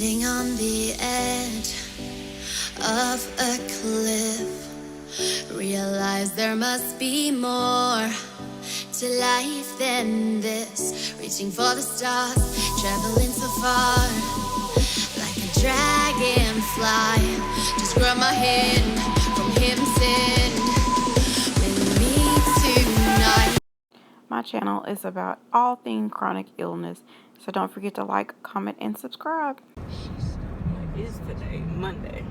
Standing on the edge of a cliff, realize there must be more to life than this. Reaching for the stars, traveling so far, like a dragonfly. Just grab my hand from heaven's send with me tonight. My channel is about all things chronic illness, so don't forget to like, comment, and subscribe. What is today? Monday.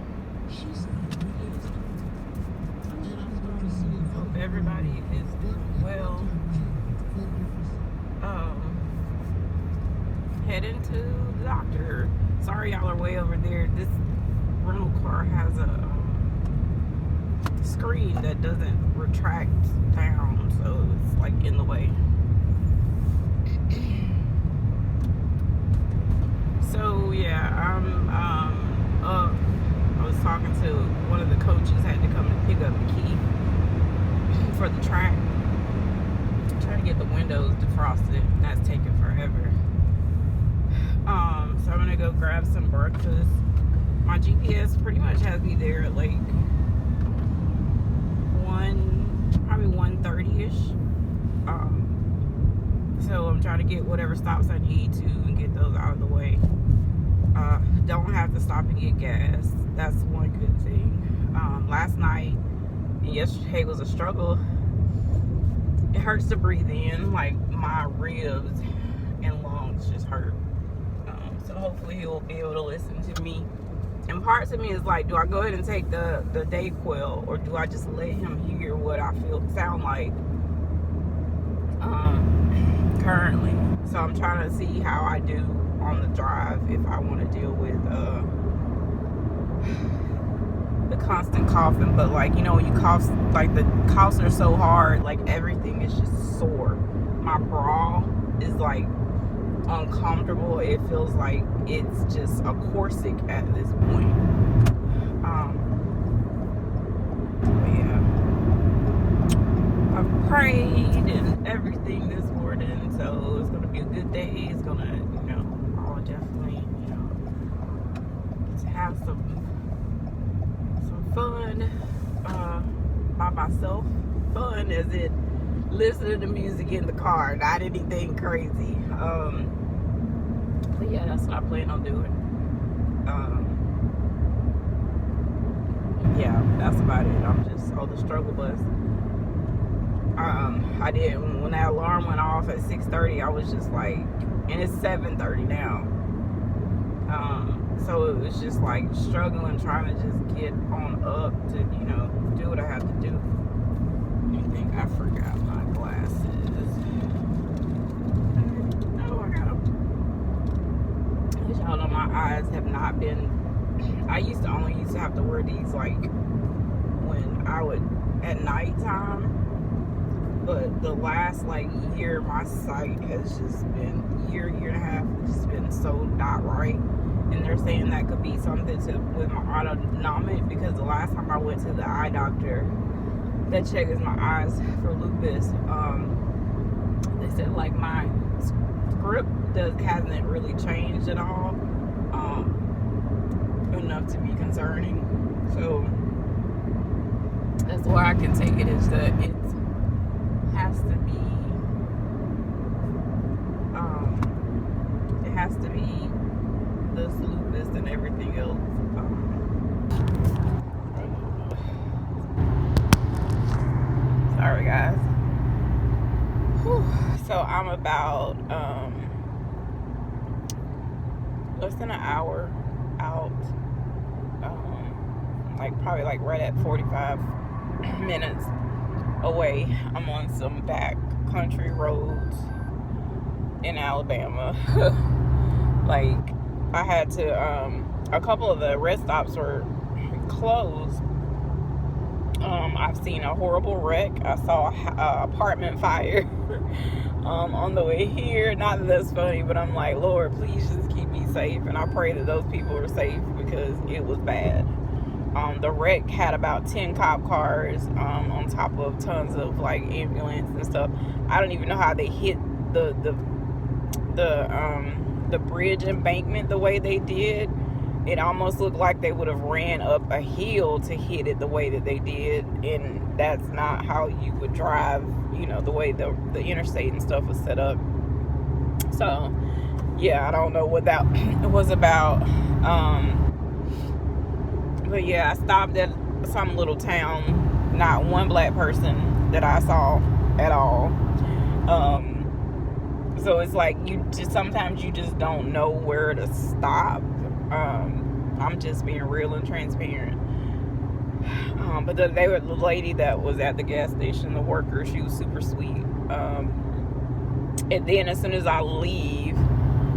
Hope everybody is doing well. Heading to the doctor. Sorry y'all are way over there. This rental car has a screen that doesn't retract down, so it's like in the way. So yeah, I'm up. I was talking to one of the coaches, had to come and pick up the key for the track. Trying to get the windows defrosted. That's taking forever. So I'm gonna go grab some breakfast. My GPS pretty much has me there at like probably 1:30ish. So I'm trying to get whatever stops I need to and get those out of the way. Don't have to stop and get gas. That's one good thing. Last night and yesterday was a struggle. It hurts to breathe in, like my ribs and lungs just hurt. So hopefully he will be able to listen to me. And parts of me is like, do I go ahead and take the Dayquil, or do I just let him hear what I sound like currently? So I'm trying to see how I do on the drive, if I want to deal with the constant coughing. But like, you know, when you cough, like the coughs are so hard, like everything is just sore. My bra is like uncomfortable. It feels like it's just a corset at this point. But yeah, I've prayed and everything this morning, so it's gonna be a good day. It's gonna, you know, I'll definitely, you know, get to have some fun by myself. Fun as in listening to music in the car, not anything crazy. But yeah, that's what I plan on doing. Yeah, that's about it. I'm just on the struggle bus. I did, when that alarm went off at 6:30, I was just like, and it's 7:30 now. So it was just like struggling, trying to just get on up to, you know, do what I have to do. I think I forgot my glasses. Oh, I got them. As y'all know, my eyes have not been, I only used to have to wear these like when I would, at nighttime. But the last like year, my sight has just been, year and a half, it's just been so not right. And they're saying that could be something with my autonomic, because the last time I went to the eye doctor that checks my eyes for lupus, they said like my script hasn't really changed at all, enough to be concerning. So that's why I can take it, is that it has to be this lupus and everything else. Sorry guys. Whew. So I'm about less than an hour out, like probably like right at 45 minutes away. I'm on some back country roads in Alabama. Like, I had to, a couple of the rest stops were closed. I've seen a horrible wreck. I saw an apartment fire on the way here. Not that that's funny, but I'm like, Lord, please just keep me safe. And I pray that those people are safe, because it was bad. The wreck had about 10 cop cars on top of tons of like ambulance and stuff. I don't even know how they hit the the bridge embankment the way they did, it almost looked like they would have ran up a hill to hit it the way that they did, and that's not how you would drive, the way the interstate and stuff was set up. So yeah, I don't know what that was about. But yeah, I stopped at some little town, not one black person that I saw at all. So it's like sometimes you just don't know where to stop. I'm just being real and transparent. But the lady that was at the gas station, the worker, she was super sweet. And then as soon as I leave,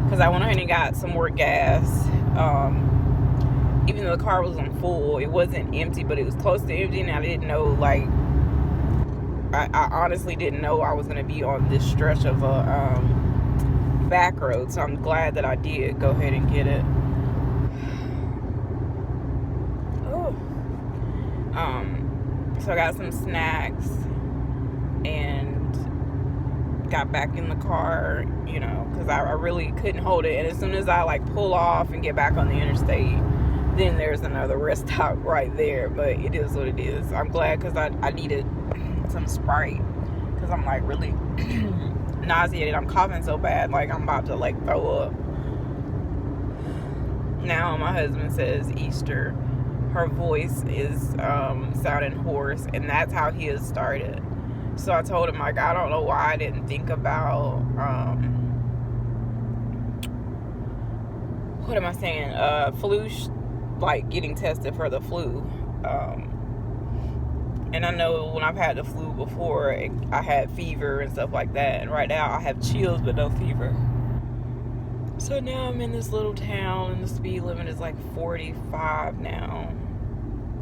because I went ahead and got some more gas, even though the car was on full, it wasn't empty, but it was close to empty, and I didn't know, like, I honestly didn't know I was going to be on this stretch of a back road, so I'm glad that I did go ahead and get it. So I got some snacks and got back in the car, because I really couldn't hold it. And as soon as I like pull off and get back on the interstate, then there's another rest stop right there. But it is what it is. I'm glad, because I needed some Sprite, because I'm like really nauseated. I'm coughing so bad, like I'm about to like throw up. Now my husband says Easter, her voice is sounding hoarse, and that's how he has started. So I told him, like, I don't know why I didn't think about what am I saying, flu, like getting tested for the flu. And I know when I've had the flu before, I had fever and stuff like that, and right now I have chills but no fever. So now I'm in this little town, and the speed limit is like 45 now.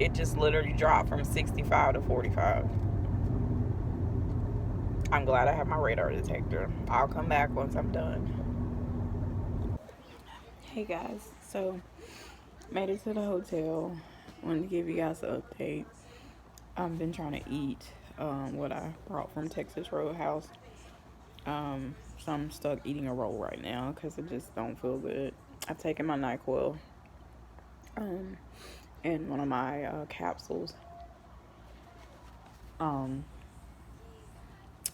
It just literally dropped from 65 to 45. I'm glad I have my radar detector. I'll come back once I'm done. Hey guys, so made it to the hotel. Wanted to give you guys an update. I've been trying to eat what I brought from Texas Roadhouse. So I'm stuck eating a roll right now because it just don't feel good. I've taken my NyQuil and one of my capsules.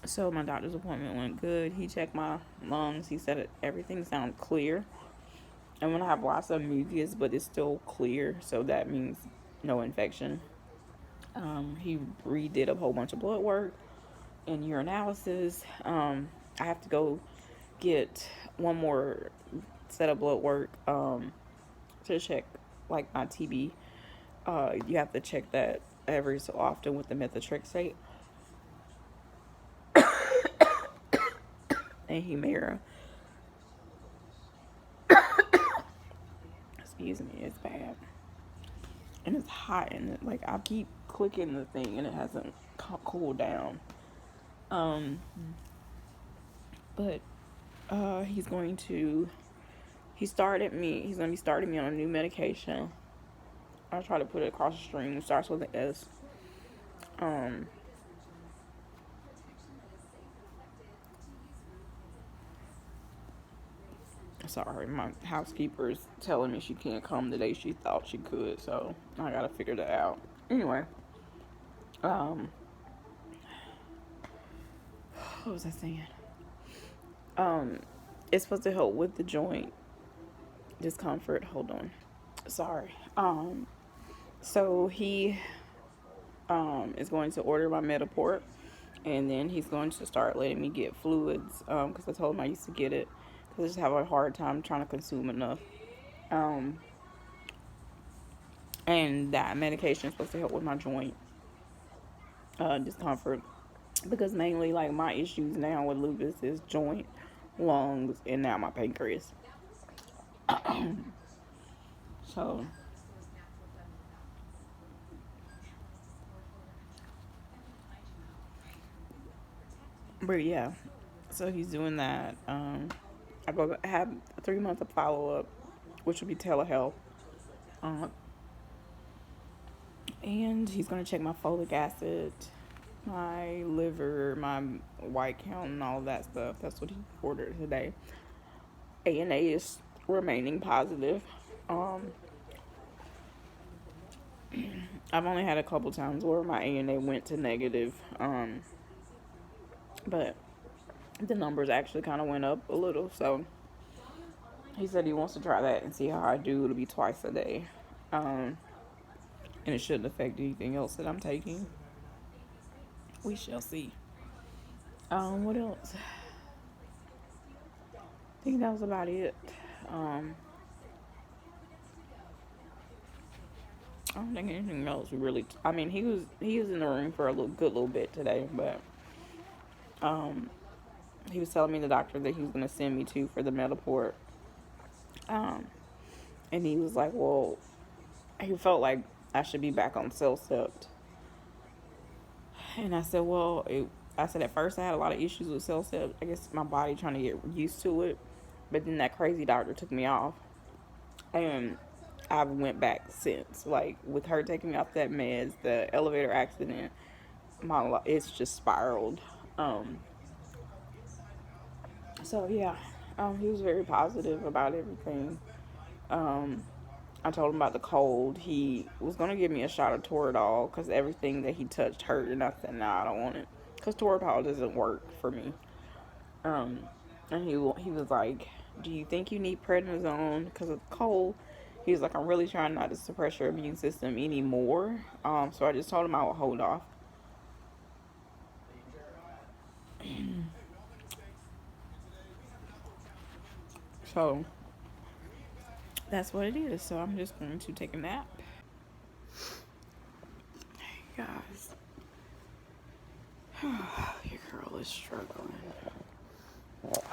So my doctor's appointment went good. He checked my lungs. He said everything sounded clear. I'm gonna have lots of mucus, but it's still clear, so that means no infection. He redid a whole bunch of blood work and urinalysis. I have to go get one more set of blood work to check like my TB. You have to check that every so often with the methotrexate and Humira. Excuse me, it's bad. And it's hot, and like I keep clicking the thing and it hasn't cooled down. But he's going to be starting me on a new medication. I'll try to put it across the stream. It starts with an S. Sorry, my housekeeper is telling me she can't come the day she thought she could, so I gotta figure that out. Anyway, what was I saying? It's supposed to help with the joint discomfort. Hold on. Sorry. So he is going to order my Metaport, and then he's going to start letting me get fluids, because I told him I used to get it because I just have a hard time trying to consume enough. And that medication is supposed to help with my joint discomfort, because mainly like my issues now with lupus is joint, lungs, and now my pancreas. So but yeah, so he's doing that. I go have 3 months of follow up, which will be telehealth. And he's gonna check my folic acid, my liver, my white count, and all that stuff. That's what he ordered today. ANA is remaining positive. Um, I've only had a couple times where my ANA went to negative, but the numbers actually kind of went up a little. So he said he wants to try that and see how I do. It'll be twice a day, and it shouldn't affect anything else that I'm taking. We shall see. What else? I think that was about it. Um, I don't think anything else really. I mean, he was in the room for a good little bit today, but he was telling me the doctor that he was gonna send me to for the Metaport. Um, and he was like, well, he felt like I should be back on CellCept. And I said, well, I said at first I had a lot of issues with CellCept. I guess my body trying to get used to it, but then that crazy doctor took me off, and I've went back since. Like with her taking me off that meds, the elevator accident, it's just spiraled. Um, so yeah, he was very positive about everything. Um, I told him about the cold. He was gonna give me a shot of Toradol because everything that he touched hurt, and I said, "Nah, I don't want it," because Toradol doesn't work for me. Um, and he was like, "Do you think you need prednisone because of the cold?" He was like, "I'm really trying not to suppress your immune system anymore." So I just told him I would hold off. So that's what it is. So I'm just going to take a nap. Hey guys, your girl is struggling.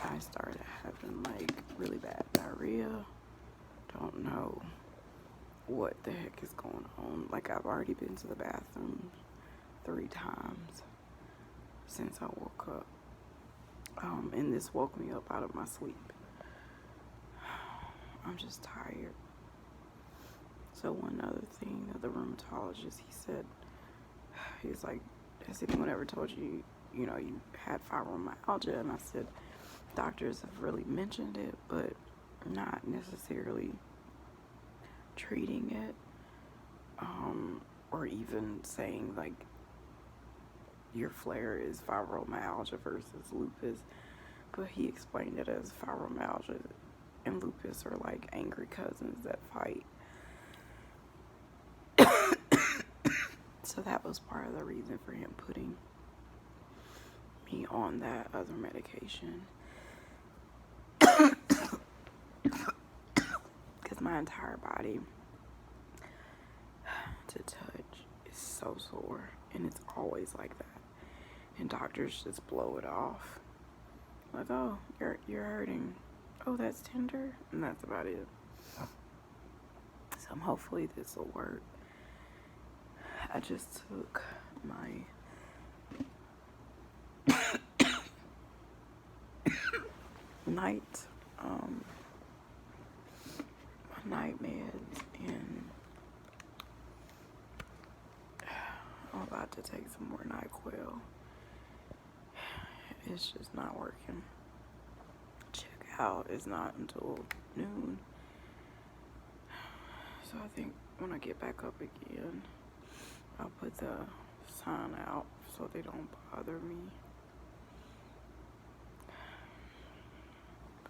I started having like really bad diarrhea. Don't know what the heck is going on. Like I've already been to the bathroom 3 times since I woke up. And this woke me up out of my sleep. I'm just tired. So one other thing, the rheumatologist, he said, he's like, has anyone ever told you, you had fibromyalgia? And I said, doctors have really mentioned it, but not necessarily treating it, or even saying like your flare is fibromyalgia versus lupus. But he explained it as fibromyalgia and lupus are like angry cousins that fight. So that was part of the reason for him putting me on that other medication. Because my entire body to touch is so sore, and it's always like that. And doctors just blow it off. Like, oh, you're hurting. Oh, that's tender, and that's about it. So hopefully this will work. I just took my night meds, and I'm about to take some more NyQuil. It's just not working. Check out is not until noon. So I think when I get back up again, I'll put the sign out so they don't bother me.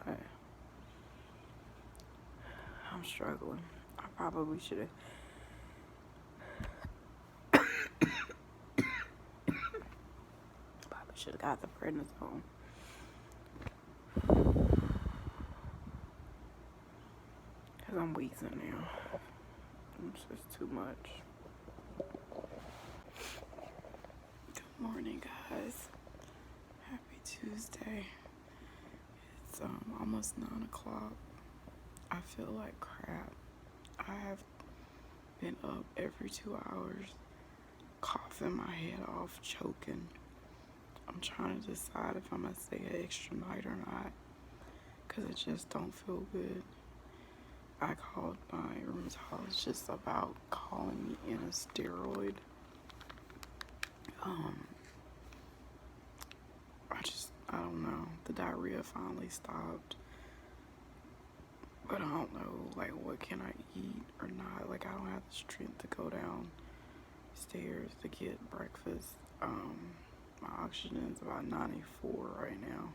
But I'm struggling. I probably should have got the prednisone. Because I'm wheezing now. It's just too much. Good morning, guys. Happy Tuesday. It's almost 9 o'clock. I feel like crap. I have been up every 2 hours, coughing my head off, choking. I'm trying to decide if I'm going to stay an extra night or not, because it just don't feel good. I called my rheumatologist about calling me in a steroid. I don't know. The diarrhea finally stopped. But I don't know, like, what can I eat or not. Like, I don't have the strength to go downstairs to get breakfast. My oxygen's about 94 right now.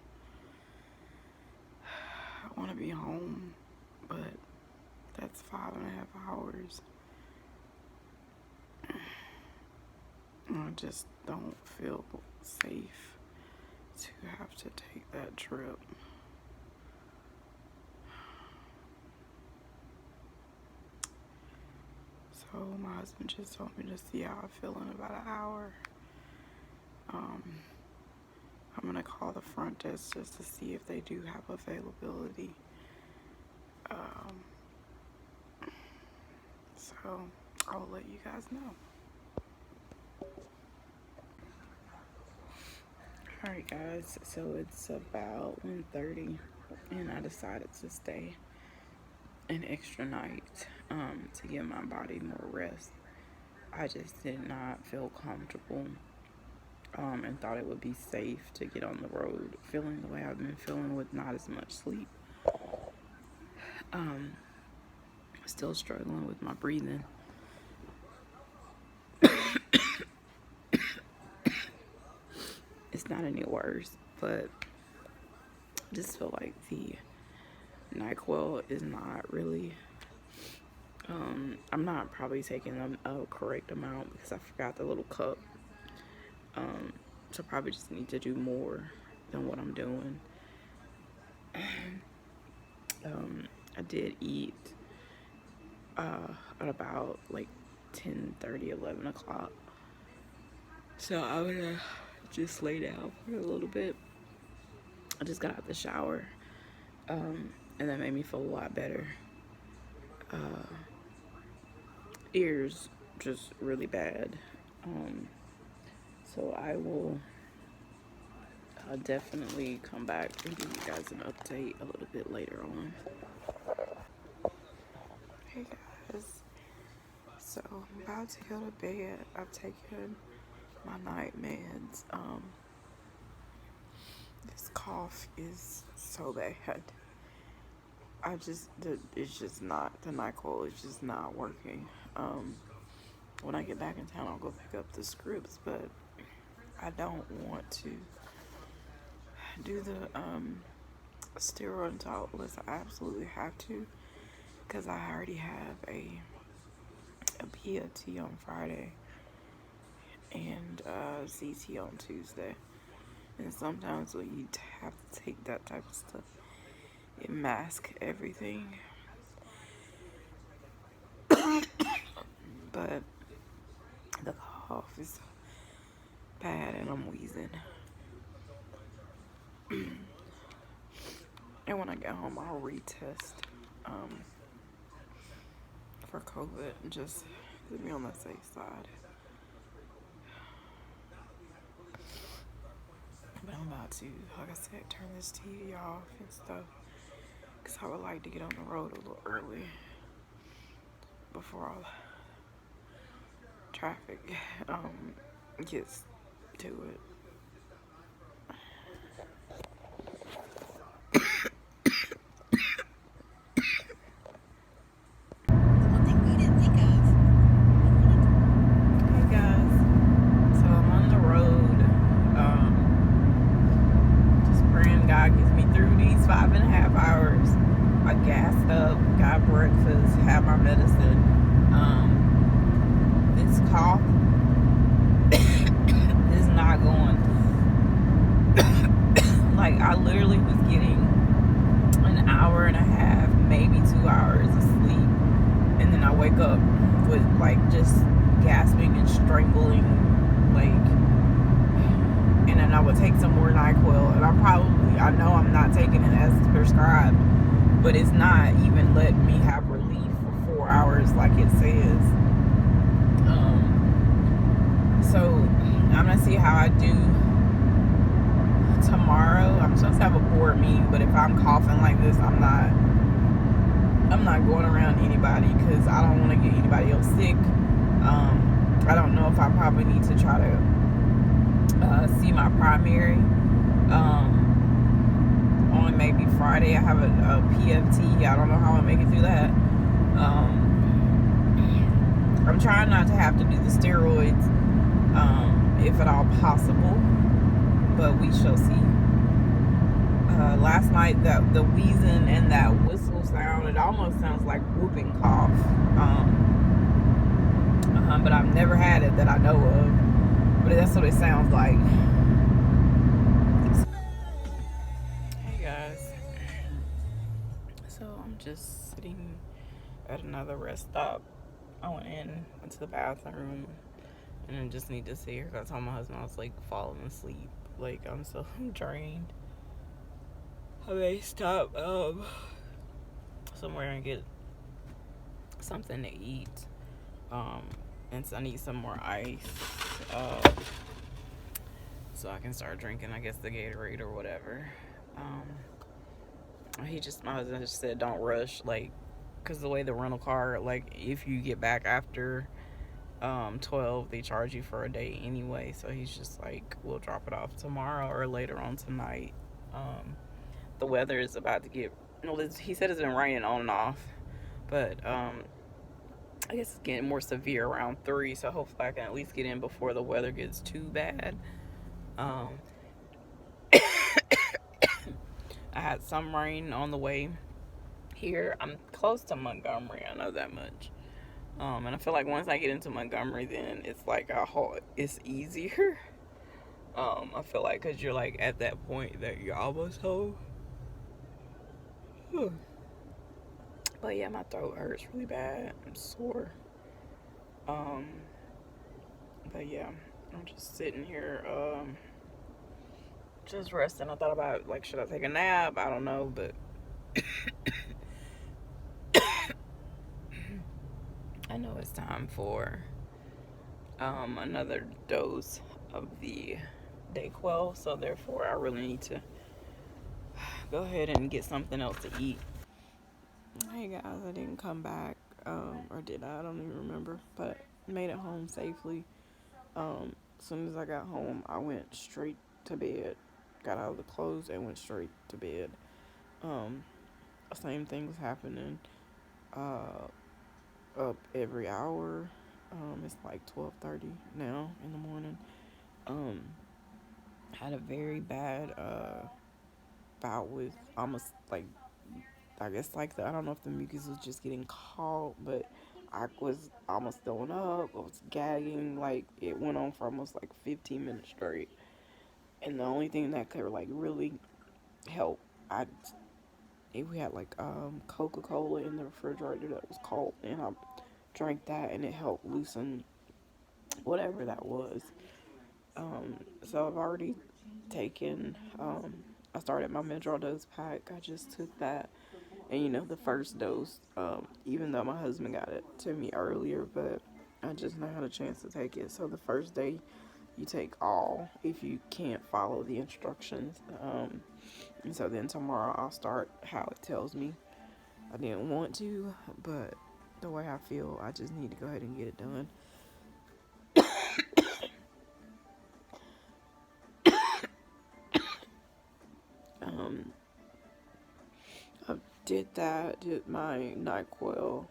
I want to be home, but that's 5.5 hours. I just don't feel safe to have to take that trip. So my husband just told me to see how I feel in about an hour. I'm gonna call the front desk just to see if they do have availability. So I'll let you guys know. Alright guys, so it's about 1:30 and I decided to stay an extra night to give my body more rest. I just did not feel comfortable and thought it would be safe to get on the road feeling the way I've been feeling with not as much sleep. Still struggling with my breathing. It's not any worse, but I just feel like the NyQuil is not really, I'm not probably taking a correct amount because I forgot the little cup. So probably just need to do more than what I'm doing. I did eat at about like 10:30, 11 o'clock. So I'm gonna just lay down for a little bit. I just got out the shower, and that made me feel a lot better. Ears just really bad. So I will definitely come back and give you guys an update a little bit later on. Hey guys, so I'm about to go to bed. I've taken my night meds. This cough is so bad. It's just not, the NyQuil is just not working. When I get back in town, I'll go pick up the scripts, but I don't want to do the steroid until unless I absolutely have to, because I already have a PFT on Friday and CT on Tuesday. And sometimes when you have to take that type of stuff, it masks everything. But the cough is bad and I'm wheezing. And when I get home, I'll retest for COVID and just to be on the safe side. But I'm about to, like I said, turn this TV off and stuff, because I would like to get on the road a little early before all traffic gets to it. One thing we didn't think of. Hey guys, so I'm on the road. Just praying God gets me through these 5.5 hours. I gassed up, got breakfast, had my medicine. This cough is not going. Like, I literally was getting an hour and a half, maybe 2 hours of sleep, and then I wake up with like just gasping and strangling, like, and then I would take some more NyQuil, and I know I'm not taking it as prescribed, but it's not even letting me have relief for 4 hours like it says. So I'm gonna see how I do tomorrow. I'm supposed to have a board meeting, but if I'm coughing like this, I'm not going around anybody, because I don't want to get anybody else sick. I don't know if I probably need to try to see my primary on on maybe Friday. I have a PFT. I don't know how I'll make it through that. I'm trying not to have to do the steroids, if at all possible, but we shall see. Last night, the wheezing and that whistle sound, it almost sounds like whooping cough. But I've never had it that I know of. But that's what it sounds like. Hey guys. So I'm just sitting at another rest stop. I went to the bathroom, and I just need to sit here because I told my husband I was like falling asleep. Like, I'm so drained. I may stop somewhere and get something to eat. And so I need some more ice. So I can start drinking, I guess, the Gatorade or whatever. My husband just said don't rush, like, because the way the rental car, like, if you get back after 12, they charge you for a day anyway. So he's just like, we'll drop it off tomorrow or later on tonight. The weather is about to get, he said it's been raining on and off, but I guess it's getting more severe around 3, so hopefully I can at least get in before the weather gets too bad. I had some rain on the way here. I'm close to Montgomery, I know that much. And I feel like once I get into Montgomery, then it's like it's easier. I feel like because you're like at that point that you're almost home. But yeah, my throat hurts really bad. I'm sore. Um, but yeah, I'm just sitting here, just resting. I thought about, like, should I take a nap? I don't know, but I know it's time for another dose of the Dayquil, so therefore I really need to go ahead and get something else to eat. Hey guys, I didn't come back, or did I? I don't even remember, but made it home safely. As soon as I got home, I went straight to bed, got out of the clothes and went straight to bed. Um, Same thing was happening, up every hour. It's like 12:30 now in the morning. Um, had a very bad bout with almost like, I guess, like, I don't know if the mucus was just getting caught, but I was almost throwing up. I was gagging. Like, it went on for almost like 15 minutes straight. And the only thing that could like really help, I we had like Coca-Cola in the refrigerator that was cold, and I drank that, and it helped loosen whatever that was. So I've already taken. I started my mid dose pack. I just took that, and the first dose. Even though my husband got it to me earlier, but I just not had a chance to take it. So the first day, you take all if you can't follow the instructions. And so then tomorrow I'll start how it tells me. I didn't want to, but the way I feel, I just need to go ahead and get it done. Um, I did that, did my NyQuil,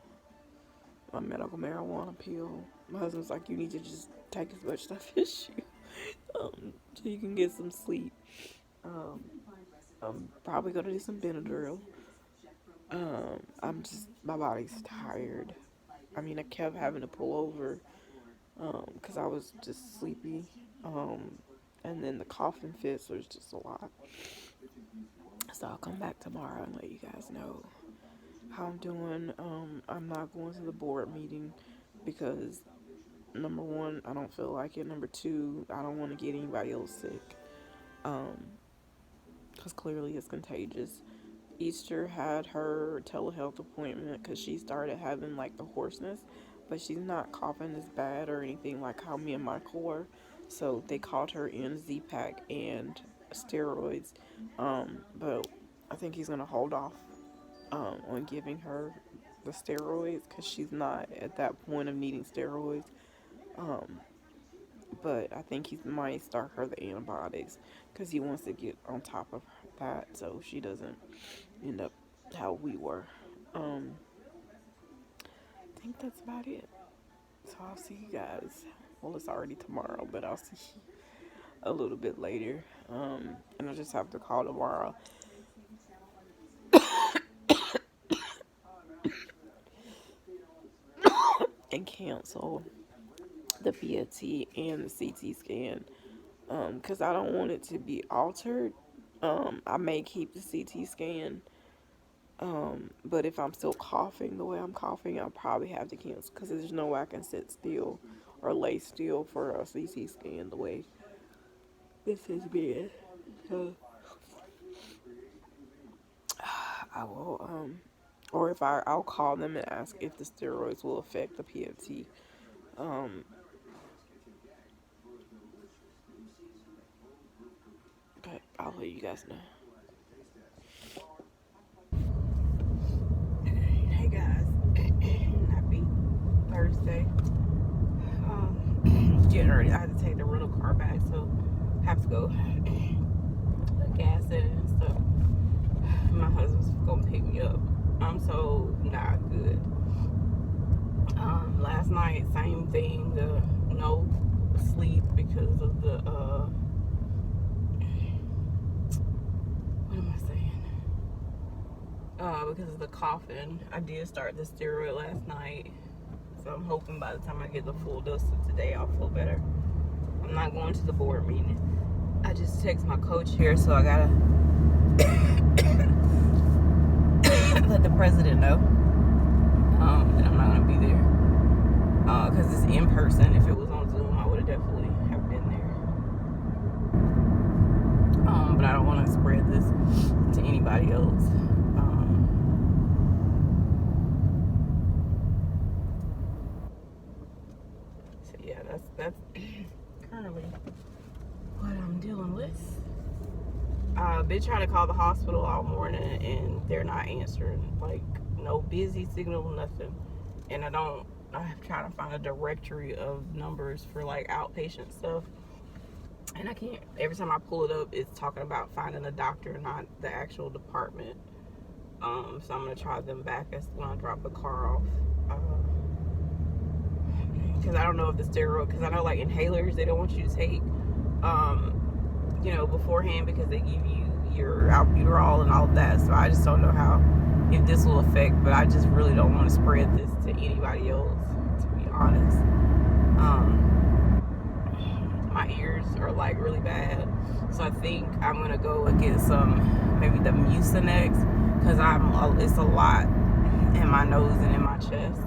my medical marijuana pill. My husband's like, you need to just take as much stuff as so you can get some sleep. I'm probably gonna do some Benadryl. My body's tired. I mean, I kept having to pull over because I was just sleepy. And then the coughing fits was just a lot. So I'll come back tomorrow and let you guys know how I'm doing. I'm not going to the board meeting because, number one, I don't feel like it. Number two, I don't want to get anybody else sick. Because clearly it's contagious. Easter had her telehealth appointment because she started having like the hoarseness, but she's not coughing as bad or anything like how me and Michael were. So they called her in Z-Pack and steroids. But I think he's gonna hold off on giving her the steroids because she's not at that point of needing steroids. But I think he might start her the antibiotics because he wants to get on top of that, so she doesn't end up how we were. I think that's about it. So I'll see you guys. Well, it's already tomorrow, but I'll see you a little bit later. And I'll just have to call tomorrow and cancel the PET and the CT scan. Because I don't want it to be altered. I may keep the CT scan. But if I'm still coughing the way I'm coughing, I'll probably have to cancel because there's no way I can sit still or lay still for a CT scan the way this has been. So I will, or if I'll call them and ask if the steroids will affect the PFT. But I'll let you guys know. Hey guys, happy Thursday. Getting ready. I had to take the rental car back, so I have to go put gas in and stuff. My husband's gonna pick me up. I'm so not good. Last night, same thing. No sleep because of the what am I saying? Because of the coughing. I did start the steroid last night, so I'm hoping by the time I get the full dose of today, I'll feel better. I'm not going to the board meeting. I just text my coach here, so I gotta let the president know that I'm not gonna be there because it's in person. If it was on Zoom, I would have definitely have been there. But I don't want to spread this to anybody else. So yeah, that's currently what I'm dealing with. I've been trying to call the hospital all morning and they're not answering. Like, no busy signal, nothing. And I'm trying to find a directory of numbers for like outpatient stuff. And I can't. Every time I pull it up, it's talking about finding a doctor, not the actual department. So I'm going to try them back as when I drop the car off. Because I don't know if the steroid, because I know like inhalers, they don't want you to take, beforehand because they give you your albuterol and all of that. So I just don't know if this will affect, but I just really don't want to spread this to anybody else, to be honest. My ears are like really bad. So I think I'm going to go and get maybe the Mucinex, because it's a lot in my nose and in my chest.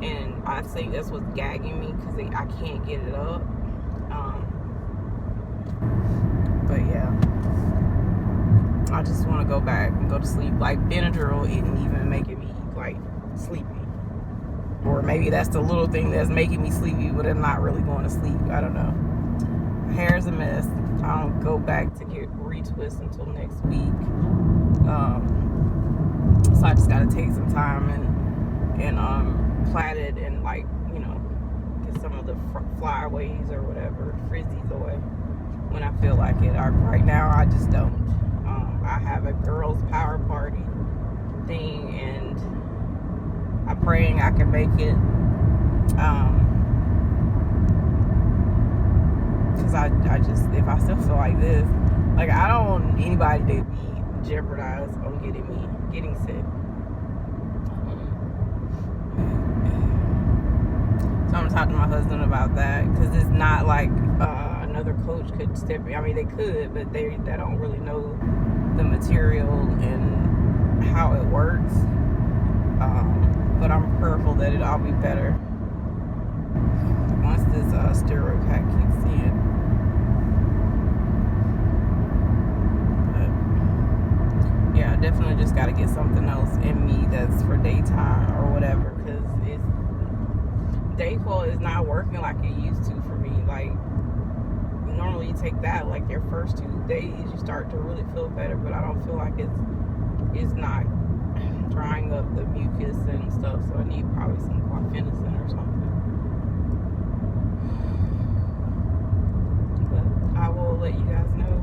And I think that's what's gagging me because I can't get it up. But yeah, I just want to go back and go to sleep. Like Benadryl isn't even making me like sleepy. Or maybe that's the little thing that's making me sleepy, but I'm not really going to sleep. I don't know. My hair's a mess. I don't go back to get retwist until next week. So I just got to take some time and plait it and like, get some of the flyaways or whatever, frizzies away when I feel like it. Right now, I just don't. I have a girls' power party thing, and I'm praying I can make it. Because I just, if I still feel like this, like I don't want anybody to be jeopardized on getting sick. So I'm gonna talk to my husband about that, because it's not like another coach could step in. I mean, they could, but they don't really know the material and how it works. But I'm prayerful that it'll all be better once this steroid pack kicks in. But yeah, I definitely just got to get something else in me that's for daytime or whatever, because Dayquil is not working like it used to for me. Like, normally you take that like your first 2 days, you start to really feel better, but I don't feel like it's not drying up the mucus and stuff, so I need probably some clofenicin or something. But I will let you guys know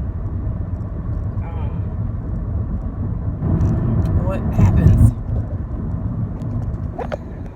what happens.